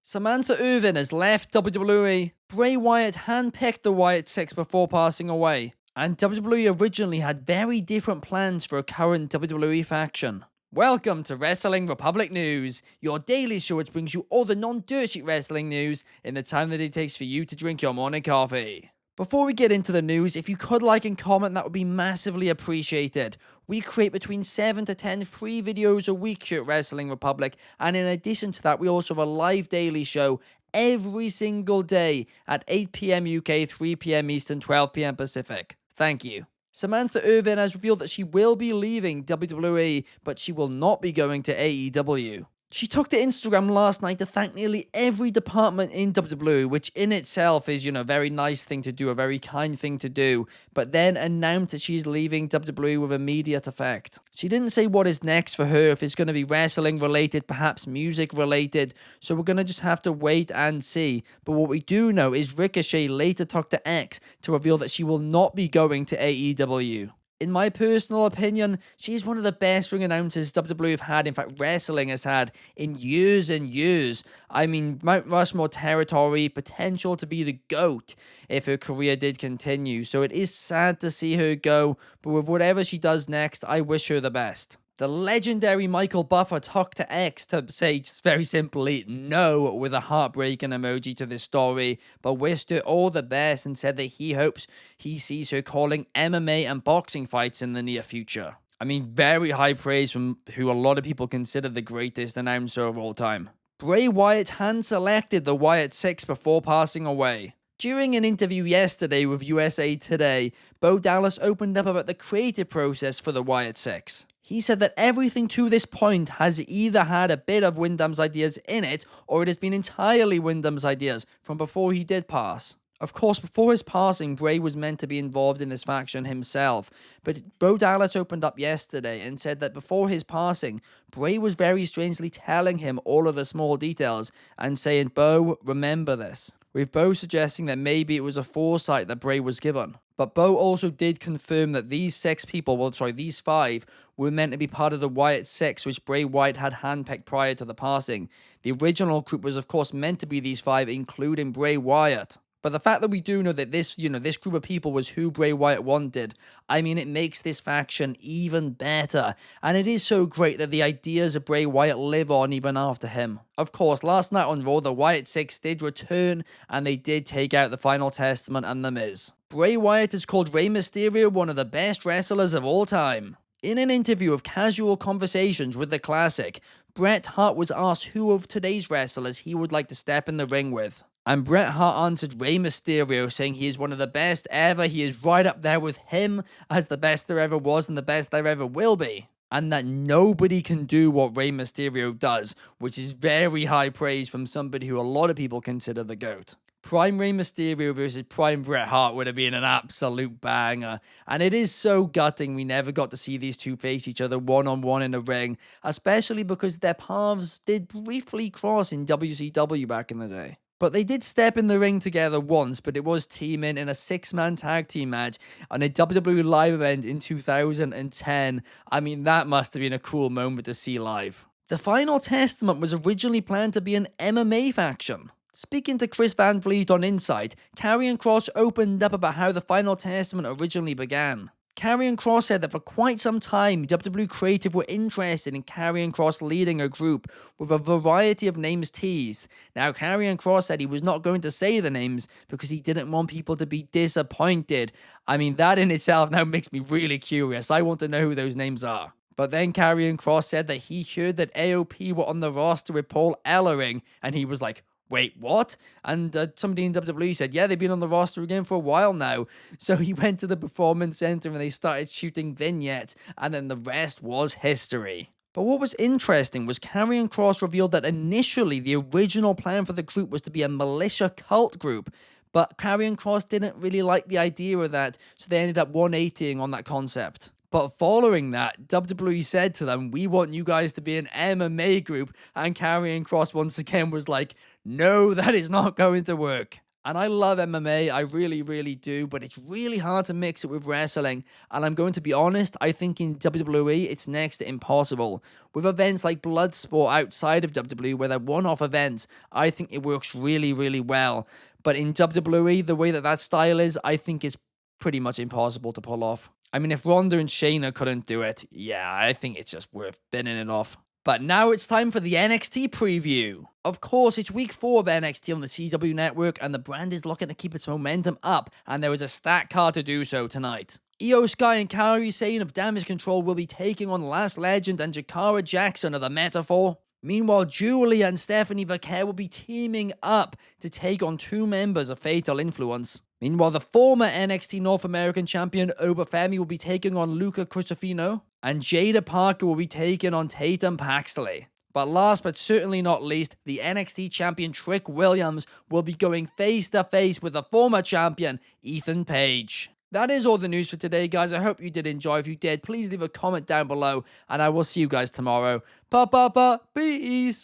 Samantha Irvin has left WWE. Bray Wyatt handpicked the Wyatt Six before passing away. And WWE originally had very different plans for a current WWE faction. Welcome to Wrestling Republic News, your daily show which brings you all the non-dirt sheet wrestling news in the time that it takes for you to drink your morning coffee. Before we get into the news, if you could like and comment, that would be massively appreciated. We create between 7 to 10 free videos a week here at Wrestling Republic, and in addition to that, we also have a live daily show every single day at 8 PM UK, 3 PM Eastern, 12 PM Pacific. Thank you. Samantha Irvin has revealed that she will be leaving WWE, but she will not be going to AEW. She took to Instagram last night to thank nearly every department in WWE, which in itself is, a very nice thing to do, a very kind thing to do, but then announced that she's leaving WWE with immediate effect. She didn't say what is next for her, if it's going to be wrestling related, perhaps music related, so we're going to just have to wait and see. But what we do know is Ricochet later talked to X to reveal that she will not be going to AEW. In my personal opinion, she is one of the best ring announcers WWE have had, in fact wrestling has had, in years and years. I mean, Mount Rushmore territory, potential to be the GOAT if her career did continue. So it is sad to see her go, but with whatever she does next, I wish her the best. The legendary Michael Buffer talked to X to say just very simply no with a heartbreaking emoji to this story, but wished her all the best and said that he hopes he sees her calling MMA and boxing fights in the near future. I mean, very high praise from who a lot of people consider the greatest announcer of all time. Bray Wyatt hand-selected the Wyatt Six before passing away. During an interview yesterday with USA Today, Bo Dallas opened up about the creative process for the Wyatt Six. He said that everything to this point has either had a bit of Wyndham's ideas in it, or it has been entirely Wyndham's ideas from before he did pass. Of course, before his passing, Bray was meant to be involved in this faction himself, but Bo Dallas opened up yesterday and said that before his passing, Bray was very strangely telling him all of the small details and saying, "Bo, remember this," with Bo suggesting that maybe it was a foresight that Bray was given. But Bo also did confirm that these these five were meant to be part of the Wyatt Six, which Bray Wyatt had handpicked prior to the passing. The original group was, of course, meant to be these five, including Bray Wyatt. But the fact that we do know that this group of people was who Bray Wyatt wanted, I mean, it makes this faction even better. And it is so great that the ideas of Bray Wyatt live on even after him. Of course, last night on Raw, the Wyatt Six did return, and they did take out the Final Testament and The Miz. Bray Wyatt has called Rey Mysterio one of the best wrestlers of all time. In an interview of Casual Conversations with the Classic, Bret Hart was asked who of today's wrestlers he would like to step in the ring with. And Bret Hart answered Rey Mysterio, saying he is one of the best ever. He is right up there with him as the best there ever was and the best there ever will be. And that nobody can do what Rey Mysterio does, which is very high praise from somebody who a lot of people consider the GOAT. Prime Rey Mysterio versus Prime Bret Hart would have been an absolute banger. And it is so gutting we never got to see these two face each other one-on-one in a ring, especially because their paths did briefly cross in WCW back in the day. But they did step in the ring together once, but it was teaming in a 6-man tag team match on a WWE live event in 2010. I mean, that must have been a cool moment to see live. The Final Testament was originally planned to be an MMA faction. Speaking to Chris Van Vliet on Insight, Karrion Kross opened up about how the Final Testament originally began. Karrion Kross said that for quite some time, WWE Creative were interested in Karrion Kross leading a group with a variety of names teased. Now, Karrion Kross said he was not going to say the names because he didn't want people to be disappointed. I mean, that in itself now makes me really curious. I want to know who those names are. But then Karrion Kross said that he heard that AOP were on the roster with Paul Ellering, and he was like, "Wait, what?" And somebody in WWE said, "Yeah, they've been on the roster again for a while now." So he went to the Performance Center and they started shooting vignettes, and then the rest was history. But what was interesting was Karrion Kross revealed that initially the original plan for the group was to be a militia cult group, but Karrion Kross didn't really like the idea of that, so they ended up 180ing on that concept. But following that, WWE said to them, "We want you guys to be an MMA group," and Karrion Kross once again was like, "No, that is not going to work." And I love MMA, I really, really do, but it's really hard to mix it with wrestling. And I'm going to be honest, I think in WWE, it's next to impossible. With events like Bloodsport outside of WWE, where they're one-off events, I think it works really, really well. But in WWE, the way that style is, I think it's pretty much impossible to pull off. I mean, if Ronda and Shayna couldn't do it, yeah, I think it's just worth binning it off. But now it's time for the NXT preview. Of course, it's week 4 of NXT on the CW network, and the brand is looking to keep its momentum up, and there is a stacked card to do so tonight. Io Sky and Kairi Sane of Damage Control will be taking on Last Legend and Jakara Jackson of the Metaphor. Meanwhile, Julia and Stephanie Vaquer will be teaming up to take on 2 members of Fatal Influence. Meanwhile, the former NXT North American champion Obafemi will be taking on Luca Crucifino, and Jada Parker will be taking on Tatum Paxley. But last but certainly not least, the NXT champion Trick Williams will be going face to face with the former champion Ethan Page. That is all the news for today, guys. I hope you did enjoy. If you did, please leave a comment down below, and I will see you guys tomorrow. Peace.